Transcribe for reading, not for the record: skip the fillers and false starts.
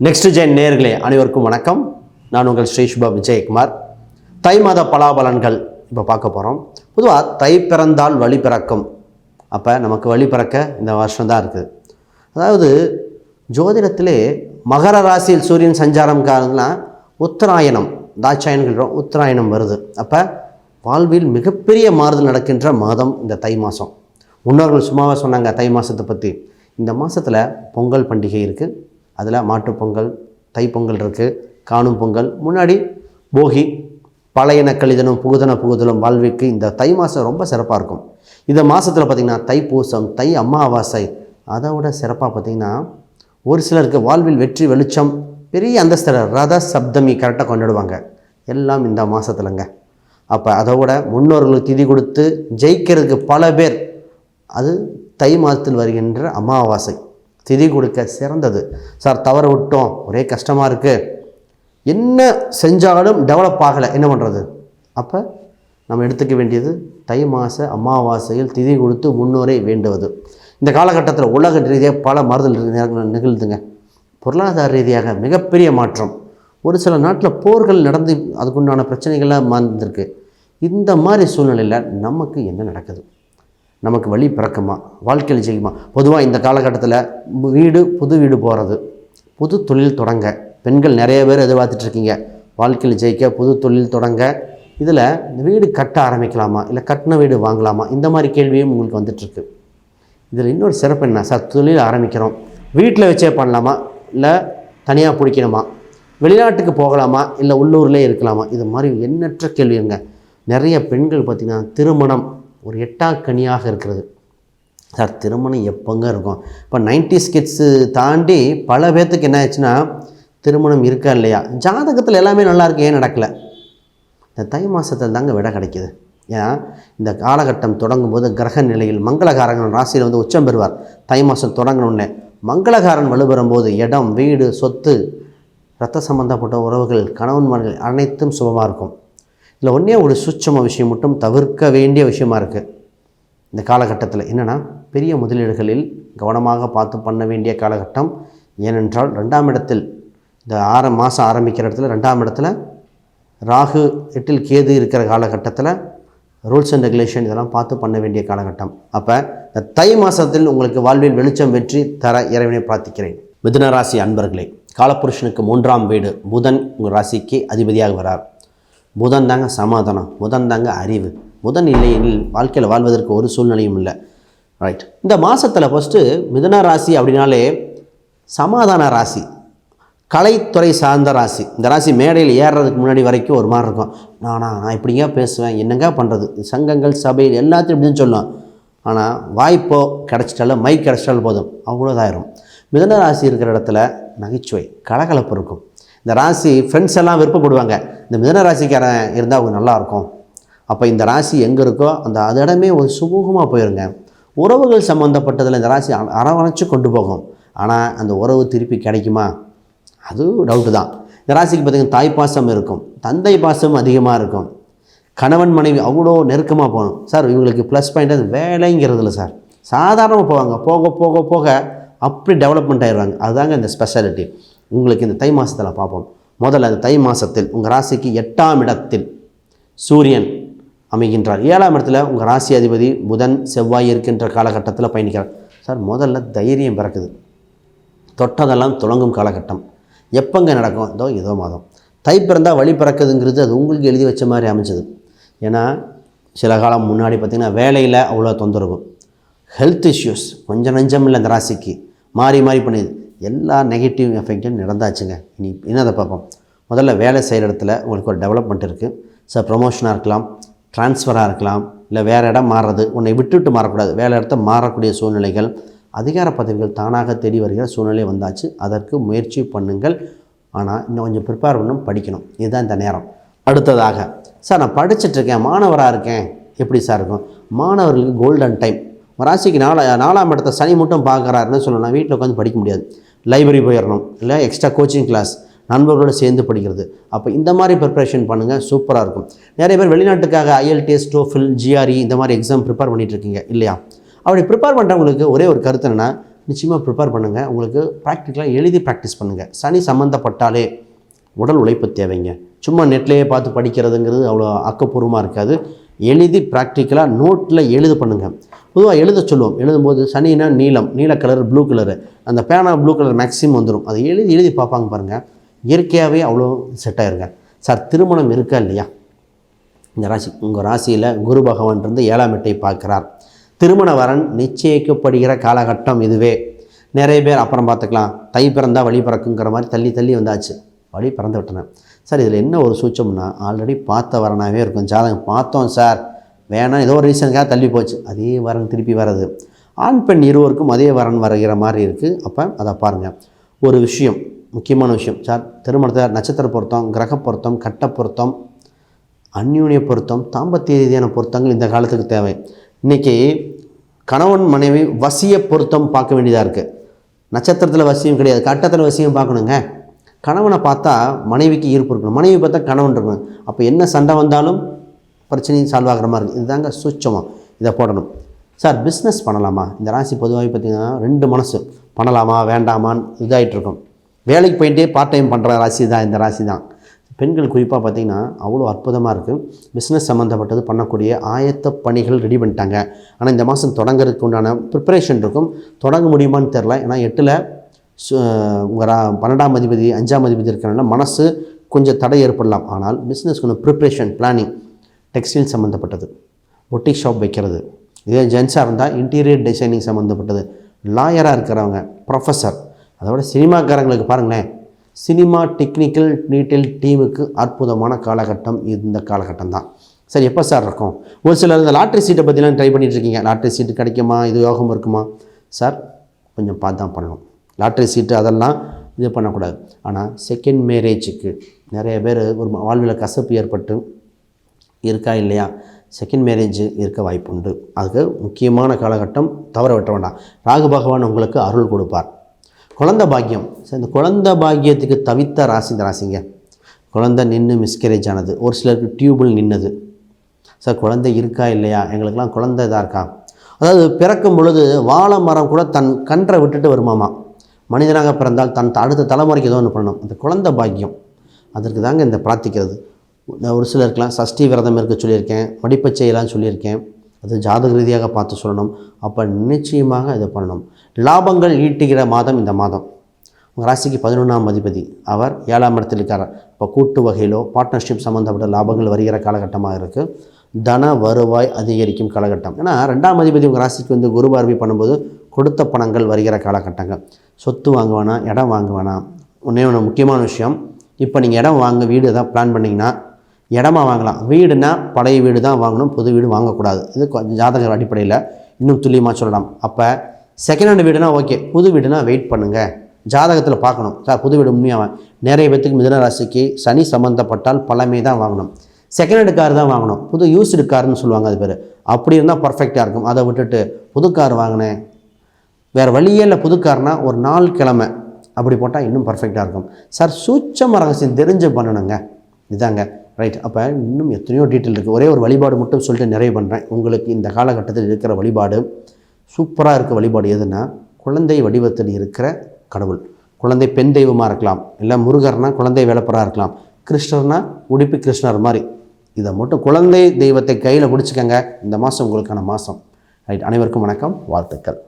Next gen நேயர்களே அனைவருக்கும் வணக்கம். நான் உங்கள் ஸ்ரீ சுபா விஜயகுமார். தை மாத பலாபலன்கள் இப்போ பார்க்க போகிறோம். பொதுவாக தை பிறந்தால் வழி பிறக்கும். அப்போ நமக்கு வழி பிறக்க இந்த வருஷம்தான் இருக்குது. அதாவது ஜோதிடத்திலே மகர ராசியில் சூரியன் சஞ்சாரம் காரணம்னா உத்தராயணம், தாட்சாயணங்கள் உத்தராயணம் வருது. அப்போ வாழ்வில் மிகப்பெரிய மாறுதல் நடக்கின்ற மாதம் இந்த தை மாதம். முன்னோர்கள் சும்மாவாக சொன்னாங்க தை மாதத்தை பற்றி. இந்த மாதத்தில் பொங்கல் பண்டிகை இருக்குது, அதில் மாட்டுப்பொங்கல், தைப்பொங்கல் இருக்குது, காணும் பொங்கல், முன்னாடி போகி, பழையன கழிதலும் புகுதலும் வாழ்விற்கு இந்த தை மாதம் ரொம்ப சிறப்பாக இருக்கும். இந்த மாதத்தில் பார்த்திங்கன்னா தைப்பூசம், தை அமாவாசை, அதை விட சிறப்பாக பார்த்திங்கன்னா ஒரு சிலருக்கு வாழ்வில் வெற்றி வெளிச்சம் பெரிய அந்தஸ்தில் ரத சப்தமி கரெக்டாக கொண்டாடுவாங்க. எல்லாம் இந்த மாதத்துலங்க. அப்போ அதை விட முன்னோர்களுக்கு திதி கொடுத்து ஜெயிக்கிறதுக்கு பல பேர் அது தை மாதத்தில் வருகின்ற அமாவாசை திதி கொடுக்க சிறந்தது. சார் தவற விட்டோம், ஒரே கஷ்டமாக இருக்குது, என்ன செஞ்சாலும் டெவலப் ஆகலை, என்ன பண்ணுறது? அப்போ நம்ம எடுத்துக்க வேண்டியது தை மாத அமாவாசையில் திதி கொடுத்து முன்னோரை வேண்டுவது. இந்த காலகட்டத்தில் உலக ரீதியாக பல மாறுதல் நிகழ்த்துங்க. பொருளாதார ரீதியாக மிகப்பெரிய மாற்றம். ஒரு சில நாட்டில் போர்கள் நடந்து அதுக்குண்டான பிரச்சனைகள்லாம் மாறிருக்கு. இந்த மாதிரி சூழ்நிலையில் நமக்கு என்ன நடக்குது? நமக்கு வழி பிறக்குமா? வாழ்க்கையில் ஜெயிக்குமா? பொதுவாக இந்த காலகட்டத்தில் புது வீடு போகிறது, புது தொழில் தொடங்க பெண்கள் நிறைய பேர் எதிர்பார்த்துட்ருக்கீங்க. வாழ்க்கையில் ஜெயிக்க புது தொழில் தொடங்க, இதில் வீடு கட்ட ஆரம்பிக்கலாமா, இல்லை கட்டின வீடு வாங்கலாமா, இந்த மாதிரி கேள்வியும் உங்களுக்கு வந்துட்டுருக்கு. இதில் இன்னொரு சிறப்பு என்ன சார்? தொழில் ஆரம்பிக்கிறோம், வீட்டில் வச்சே பண்ணலாமா, இல்லை தனியாக பிடிக்கணுமா, வெளிநாட்டுக்கு போகலாமா, இல்லை உள்ளூர்லேயே இருக்கலாமா? இது மாதிரி எண்ணற்ற கேள்விங்க. நிறைய பெண்கள் பார்த்திங்கன்னா திருமணம் ஒரு எட்டாக்கனியாக இருக்கிறது. சார் திருமணம் எப்போங்க இருக்கும்? இப்போ 90s கிட்ஸு தாண்டி பல பேர்த்துக்கு என்ன ஆச்சுன்னா திருமணம் இருக்கா இல்லையா, ஜாதகத்தில் எல்லாமே நல்லாயிருக்கு, ஏன் நடக்கலை? இந்த தை மாதத்தில் தாங்க விட கிடைக்கிது. ஏன்னா இந்த காலகட்டம் தொடங்கும் போது கிரக நிலையில் மங்களகாரன் ராசியில் வந்து உச்சம் பெறுவார். தை மாதம் தொடங்கணுன்னே மங்களகாரன் வலுப்பெறும் போது இடம், வீடு, சொத்து, இரத்த சம்பந்தப்பட்ட உறவுகள், கணவன் மனைவி அனைத்தும் சுபமாக இருக்கும். இதில் ஒன்றே ஒரு சூட்சம விஷயம் மட்டும் தவிர்க்க வேண்டிய விஷயமா இருக்குது. இந்த காலகட்டத்தில் என்னென்னா பெரிய முதலீடுகளில் கவனமாக பார்த்து பண்ண வேண்டிய காலகட்டம். ஏனென்றால் 2ஆம் இடத்தில் இந்த 6 மாதம் ஆரம்பிக்கிற இடத்துல 2ஆம் இடத்துல ராகு, 8இல் கேது இருக்கிற காலகட்டத்தில் ரூல்ஸ் அண்ட் ரெகுலேஷன் இதெல்லாம் பார்த்து பண்ண வேண்டிய காலகட்டம். அப்போ இந்த தை மாதத்தில் உங்களுக்கு வாழ்வில் வெளிச்சம் வெற்றி தர இறைவனை பிரார்த்திக்கிறேன். மிதுன ராசி அன்பர்களே, காலபுருஷனுக்கு 3ஆம் வீடு புதன் உங்கள் ராசிக்கு அதிபதியாக வரார். புதன் தாங்க சமாதானம், புதன் தாங்க அறிவு. புதன் இல்லையெனில் வாழ்க்கையில் வாழ்வதற்கு ஒரு சூழ்நிலையும் இல்லை. ரைட். இந்த மாதத்தில் ஃபஸ்ட்டு மிதுன ராசி அப்படின்னாலே சமாதான ராசி, கலைத்துறை சார்ந்த ராசி. இந்த ராசி மேடையில் ஏறுறதுக்கு முன்னாடி வரைக்கும் ஒரு மாதிரி இருக்கும். நான் இப்படிங்க பேசுவேன், என்னங்க பண்ணுறது, சங்கங்கள் சபையில் எல்லாத்தையும் இப்படின்னு சொல்லலாம். ஆனால் வாய்ப்போ கிடச்சிட்டாலும் மைக் கிடச்சிட்டாலும் போதும், அவ்வளோதாயிரும். மிதுன ராசி இருக்கிற இடத்துல நகைச்சுவை, கலகலப்பு இருக்கும். இந்த ராசி ஃப்ரெண்ட்ஸ் எல்லாம் விருப்பப்படுவாங்க, இந்த மிதுன ராசிக்காரன் இருந்தால் அவங்க நல்லாயிருக்கும். அப்போ இந்த ராசி எங்கே இருக்கோ அது இடமே ஒரு சுமூகமாக போயிருங்க. உறவுகள் சம்மந்தப்பட்டதில் இந்த ராசி அரவணைச்சு கொண்டு போகும். ஆனால் அந்த உறவு திருப்பி கிடைக்குமா? அது டவுட்டு தான். இந்த ராசிக்கு பார்த்திங்கன்னா தாய் பாசம் இருக்கும், தந்தை பாசம் அதிகமாக இருக்கும், கணவன் மனைவி அவ்வளோ நெருக்கமாக போகணும். சார் இவங்களுக்கு ப்ளஸ் பாயிண்ட் அது வேலைங்கிறதுல சார் சாதாரணமாக போவாங்க, போக போக போக அப்படி டெவலப்மெண்ட் ஆயிடுவாங்க. அதுதாங்க இந்த ஸ்பெஷாலிட்டி. உங்களுக்கு இந்த தை மாதத்தில் பார்ப்போம். முதல்ல இந்த தை மாதத்தில் உங்கள் ராசிக்கு 8ஆம் இடத்தில் சூரியன் அமைகின்றார். 7ஆம் இடத்துல உங்கள் ராசி அதிபதி புதன் செவ்வாய் இருக்கின்ற காலகட்டத்தில் பயணிக்கிறார். சார் முதல்ல தைரியம் பிறக்குது, தொட்டதெல்லாம் தொடங்கும் காலகட்டம். எப்போங்க நடக்கும்? இதோ மாதம் தை பிறந்தால் வழி பிறக்குதுங்கிறது அது உங்களுக்கு எழுதி வச்ச மாதிரி அமைச்சது. ஏன்னா சில காலம் முன்னாடி பார்த்திங்கன்னா வேலையில் அவ்வளோ தொந்தரவு, ஹெல்த் இஷ்யூஸ் கொஞ்சம் நஞ்சம் இல்லை. இந்த ராசிக்கு மாறி பண்ணிது, எல்லா நெகட்டிவ் எஃபெக்டும் நடந்தாச்சுங்க. இனி என்னதை பார்ப்போம். முதல்ல வேலை செய்கிற இடத்துல உங்களுக்கு ஒரு டெவலப்மெண்ட் இருக்குது. சார் ப்ரொமோஷனாக இருக்கலாம், ட்ரான்ஸ்ஃபராக இருக்கலாம், இல்லை வேறு இடம் மாறுறது, உன்னை விட்டுவிட்டு மாறக்கூடாது, வேலை இடத்த மாறக்கூடிய சூழ்நிலைகள், அதிகார பதவிகள் தானாக தேடி வருகிற சூழ்நிலை வந்தாச்சு. அதற்கு முயற்சி பண்ணுங்கள். ஆனால் இன்னும் கொஞ்சம் ப்ரிப்பேர் பண்ணணும், படிக்கணும். இதுதான் இந்த நேரம். அடுத்ததாக சார் நான் படிச்சுட்ருக்கேன், மாணவராக இருக்கேன், எப்படி சார் இருக்கும்? மாணவர்களுக்கு கோல்டன் டைம். ராசிக்கு 4ஆம் இடத்த சனி மட்டும் பார்க்குறாருன்னு சொல்லணும், வீட்டில் உட்காந்து படிக்க முடியாது. லைப்ரரி போயிடணும், இல்லை எக்ஸ்ட்ரா கோச்சிங் கிளாஸ், நண்பர்களோடு சேர்ந்து படிக்கிறது. அப்போ இந்த மாதிரி ப்ரிப்பரேஷன் பண்ணுங்கள், சூப்பராக இருக்கும். நிறைய பேர் வெளிநாட்டுக்காக IELTS, TOEFL, GRE இந்த மாதிரி எக்ஸாம் ப்ரிப்பேர் பண்ணிகிட்ருக்கீங்க இல்லையா? அப்படி ப்ரிப்பேர் பண்ணுறவங்களுக்கு ஒரே ஒரு கருத்து என்னென்னா, நிச்சயமாக ப்ரிப்பேர் பண்ணுங்கள். உங்களுக்கு ப்ராக்டிக்கலாக எழுதி ப்ராக்டிஸ் பண்ணுங்கள். சனி சம்மந்தப்பட்டாலே உடல் உழைப்பு தேவைங்க. சும்மா நெட்லேயே பார்த்து படிக்கிறதுங்கிறது அவ்வளோ ஆக்கப்பூர்வமாக இருக்காது. எழுதி ப்ராக்டிக்கலாக நோட்டில் எழுத பண்ணுங்கள். பொதுவாக எழுத சொல்லுவோம். எழுதும்போது சனினா நீல கலர், ப்ளூ கலரு, அந்த பேனா ப்ளூ கலர் மேக்ஸிமம் வந்துடும். அதை எழுதி பார்ப்பாங்க பாருங்கள். இயற்கையாகவே அவ்வளோ செட் ஆகிருங்க. சார் திருமணம் இருக்கா இல்லையா? இந்த ராசி, உங்கள் ராசியில் குரு பகவான் இருந்து 7ஆம் இடத்தை பார்க்குறார். திருமண வரன் நிச்சயிக்கப்படுகிற காலகட்டம் இதுவே. நிறைய பேர் அப்புறம் பார்த்துக்கலாம், தை பிறந்தால் வழி பிறக்குங்கிற மாதிரி தள்ளி வந்தாச்சு. வழி பிறந்து விட்டன. சார் இதில் என்ன ஒரு சூச்சம்னா, ஆல்ரெடி பார்த்த வரனாகவே இருக்கும். ஜாதகம் பார்த்தோம் சார், வேணாம் ஏதோ ஒரு ரீசனுக்காக தள்ளி போச்சு, அதே வரன் திருப்பி வர்றது. ஆண் பெண் இருவருக்கும் அதே வரன் வருகிற மாதிரி இருக்குது. அப்போ அதை பாருங்கள். ஒரு விஷயம், முக்கியமான விஷயம் சார், திருமணத்தை நட்சத்திர பொருத்தம், கிரக பொருத்தம், கட்ட பொருத்தம், அந்யூன்ய பொருத்தம், தாம்பத்திய ரீதியான பொருத்தங்கள் இந்த காலத்துக்கு தேவை. இன்றைக்கி கணவன் மனைவி வசிய பொருத்தம் பார்க்க வேண்டியதாக இருக்குது. நட்சத்திரத்தில் வசியம் கிடையாது, கட்டத்தில் வசியம் பார்க்கணுங்க. கணவனை பார்த்தா மனைவிக்கு ஈர்ப்பு இருக்கணும், மனைவி பார்த்தா கணவன் இருக்கணும். அப்போ என்ன சண்டை வந்தாலும் பிரச்சனையும் சால்வ் ஆகிற மாதிரி இருக்குது. இதுதாங்க சூட்சமாக இதை போடணும். சார் பிஸ்னஸ் பண்ணலாமா? இந்த ராசி பொதுவாக பார்த்திங்கன்னா 2 மனசு, பண்ணலாமா வேண்டாமான்னு இதாகிட்டுருக்கும். வேலைக்கு போயிட்டே பார்ட் டைம் பண்ணுற ராசி தான் இந்த ராசி தான். பெண்கள் குறிப்பாக பார்த்திங்கன்னா அவ்வளோ அற்புதமாக இருக்குது. பிஸ்னஸ் சம்மந்தப்பட்டது பண்ணக்கூடிய ஆயத்த பணிகள் ரெடி பண்ணிட்டாங்க. ஆனால் இந்த மாதம் தொடங்கிறதுக்கு உண்டான ப்ரிப்பரேஷன் இருக்கும். தொடங்க முடியுமான்னு தெரில. ஏன்னா 8ல் உங்கள் 12ஆம் அதிபதி 5ஆம் அதிபதி இருக்கிறனால மனசு கொஞ்சம் தடை ஏற்படலாம். ஆனால் பிஸ்னஸ் கொஞ்சம் ப்ரிப்ரேஷன், பிளானிங், டெக்ஸ்டைல் சம்மந்தப்பட்டது, பொட்டிக் ஷாப் வைக்கிறது, இதே ஜென்ஸாக இருந்தால் இன்டீரியர் டிசைனிங் சம்மந்தப்பட்டது, லாயராக இருக்கிறவங்க, ப்ரொஃபஸர், அதோட சினிமாக்காரங்களுக்கு பாருங்களேன், சினிமா டெக்னிக்கல் டீட்டெயில் டீமுக்கு அற்புதமான காலகட்டம் இந்த காலகட்டம் தான். சரி, எப்போ சார் இருக்கும்? ஒரு சிலர் இந்த லாட்ரி சீட்டை பற்றிலாம் ட்ரை பண்ணிகிட்ருக்கீங்க. லாட்ரி சீட்டு கிடைக்குமா, இது யோகம் இருக்குமா? சார் கொஞ்சம் பார்த்து தான் பண்ணணும். லாட்ரி சீட்டு அதெல்லாம் இது பண்ணக்கூடாது. ஆனால் செகண்ட் மேரேஜுக்கு நிறைய பேர் ஒரு வாழ்வில் கசப்பு ஏற்பட்டு இருக்கா இல்லையா, செகண்ட் மேரேஜ் இருக்க வாய்ப்பு உண்டு. அதுக்கு முக்கியமான காலகட்டம், தவற விட்ட வேண்டாம். ராகு பகவான் உங்களுக்கு அருள் கொடுப்பார். குழந்தை பாக்கியம், இந்த குழந்தை பாக்கியத்துக்கு தவித்த ராசி இந்த ராசிங்க. குழந்தை நின்று மிஸ்கரேஜ் ஆனது, ஒரு சிலருக்கு டியூபிள் நின்னது. சார் குழந்தை இருக்கா இல்லையா? எங்களுக்கெல்லாம் குழந்தை இதாக இருக்கா? அதாவது பிறக்கும் பொழுது வாழை மரம் கூட தன் கன்றை விட்டுட்டு வருமாமா. மனிதனாக பிறந்தால் தன் அடுத்த தலைமுறைக்கு ஏதோ ஒன்று பண்ணணும். அந்த குழந்தை பாக்கியம், அதற்கு தாங்க இந்த பிரார்த்திக்கிறது. ஒரு சிலருக்கெலாம் சஷ்டி விரதம் இருக்க சொல்லியிருக்கேன், மடிப்பச்சையெல்லாம் சொல்லியிருக்கேன். அது ஜாதக ரீதியாக பார்த்து சொல்லணும். அப்போ நிச்சயமாக இதை பண்ணணும். லாபங்கள் ஈட்டுகிற மாதம் இந்த மாதம். உங்கள் ராசிக்கு 11ஆம் அதிபதி, அவர் 7ஆம் இடத்தில் இருக்கார். இப்போ கூட்டு வகையிலோ பார்ட்னர்ஷிப் சம்மந்தப்பட்ட லாபங்கள் வருகிற காலகட்டமாக இருக்குது. தன வருவாய் அதிகரிக்கும் காலகட்டம். ஏன்னா 2ஆம் அதிபதி உங்கள் ராசிக்கு குரு பார்வை பண்ணும்போது கொடுத்த பணங்கள் வருகிற காலகட்டங்கள். சொத்து வாங்க வேணாம், இடம் வாங்க வேணாம். ஒன்றே முக்கியமான விஷயம், இப்போ நீங்கள் இடம் வாங்க, வீடு எதாவது பிளான் பண்ணிங்கன்னா இடமா வாங்கலாம். வீடுனா பழைய வீடு தான் வாங்கணும், புது வீடு வாங்கக்கூடாது. இது ஜாதக அடிப்படையில் இன்னும் துல்லியமாக சொல்லலாம். அப்போ செகண்ட் ஹேண்ட் வீடுனா ஓகே, புது வீடுனா வெயிட் பண்ணுங்கள். ஜாதகத்தில் பார்க்கணும். சார் புது வீடு உண்மையாக நிறைய பேத்துக்கு மிதுன ராசிக்கு சனி சம்மந்தப்பட்டால் பழமை தான் வாங்கணும், செகண்ட் ஹேண்டு கார் தான் வாங்கணும். புது யூஸ்டு கார்னு சொல்லுவாங்க, அது பேர். அப்படி இருந்தால் பர்ஃபெக்டாக இருக்கும். அதை விட்டுட்டு புது கார் வாங்கினேன், வேறு வழியே இல்லை, புது கார்னா ஒரு 4 கிழமை அப்படி போட்டால் இன்னும் பர்ஃபெக்டாக இருக்கும். சார் சூட்சம ரகசியம் தெரிஞ்சு பண்ணணுங்க, இதாங்க ரைட். அப்போ இன்னும் எத்தனையோ டீட்டெயில் இருக்குது. ஒரே ஒரு வழிபாடு மட்டும் சொல்லிட்டு நிறைவு பண்ணுறேன். உங்களுக்கு இந்த காலகட்டத்தில் இருக்கிற வழிபாடு சூப்பராக இருக்க வழிபாடு எதுனா, குழந்தை வடிவத்தில் இருக்கிற கடவுள். குழந்தை பெண் தெய்வமாக இருக்கலாம், இல்லை முருகர்னா குழந்தை வேலப்பராக இருக்கலாம், கிருஷ்ணர்னா உடுப்பி கிருஷ்ணர் மாதிரி. இதை மட்டும் குழந்தை தெய்வத்தை கையில் பிடிச்சிக்கங்க. இந்த மாதம் உங்களுக்கான மாதம். ரைட். அனைவருக்கும் வணக்கம், வாழ்த்துக்கள்.